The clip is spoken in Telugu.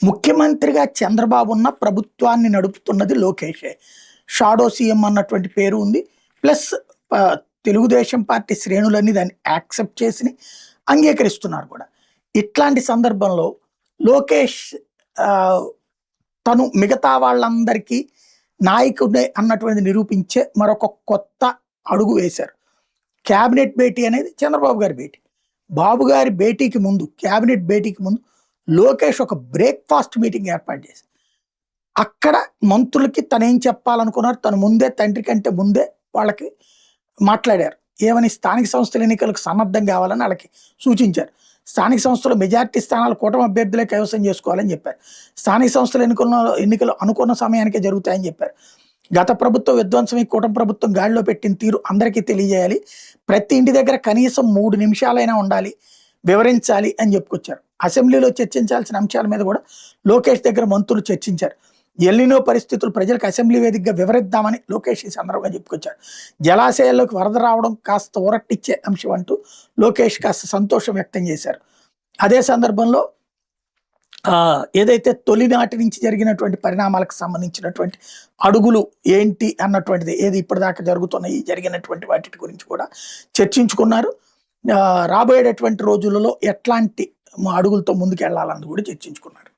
ముఖ్యమంత్రిగా చంద్రబాబు ఉన్న ప్రభుత్వాన్ని నడుపుతున్నది లోకేషే. షాడో సీఎం అన్నటువంటి పేరు ఉంది. ప్లస్ తెలుగుదేశం పార్టీ శ్రేణులన్నీ దాన్ని యాక్సెప్ట్ చేసి అంగీకరిస్తున్నారు కూడా. ఇట్లాంటి సందర్భంలో లోకేష్ తను మిగతా వాళ్ళందరికీ నాయకుడే అన్నటువంటిది నిరూపించే మరొక కొత్త అడుగు వేశారు. క్యాబినెట్ భేటీ అనేది చంద్రబాబు గారి భేటీ. బాబు గారి భేటీకి ముందు, క్యాబినెట్ భేటీకి ముందు లోకేష్ ఒక బ్రేక్ఫాస్ట్ మీటింగ్ ఏర్పాటు చేశారు. అక్కడ మంత్రులకి తనేం చెప్పాలనుకున్నారు, తను ముందే తండ్రి కంటే ముందే వాళ్ళకి మాట్లాడారు. ఏమని స్థానిక సంస్థల ఎన్నికలకు సన్నద్ధం కావాలని వాళ్ళకి సూచించారు. స్థానిక సంస్థలు మెజార్టీ స్థానాలు కూటమి అభ్యర్థులే కైవసం చేసుకోవాలని చెప్పారు. స్థానిక సంస్థల ఎన్నికలు అనుకున్న సమయానికే జరుగుతాయని చెప్పారు. గత ప్రభుత్వం విధ్వంసం ఈ కూటమి ప్రభుత్వం గాడిలో పెట్టిన తీరు అందరికీ తెలియజేయాలి. ప్రతి ఇంటి దగ్గర కనీసం 3 నిమిషాలైనా ఉండాలి, వివరించాలి అని చెప్పుకొచ్చారు. అసెంబ్లీలో చర్చించాల్సిన అంశాల మీద కూడా లోకేష్ దగ్గర మంత్రులు చర్చించారు. ఎల్నినో పరిస్థితులు ప్రజలకు అసెంబ్లీ వేదికగా వివరిద్దామని లోకేష్ ఈ సందర్భంగా చెప్పుకొచ్చారు. జలాశయాల్లోకి వరద రావడం కాస్త ఊరట్టిచ్చే అంశం అంటూ లోకేష్ కాస్త సంతోషం వ్యక్తం చేశారు. అదే సందర్భంలో ఏదైతే తొలినాటి నుంచి జరిగినటువంటి పరిణామాలకు సంబంధించినటువంటి అడుగులు ఏంటి అన్నటువంటిది, ఏది ఇప్పటిదాకా జరుగుతున్నాయి జరిగినటువంటి వాటి గురించి కూడా చర్చించుకున్నారు. రాబోయేటటువంటి రోజులలో ఎట్లాంటి అడుగులతో ముందుకు వెళ్ళాలని కూడా చర్చించుకున్నారు.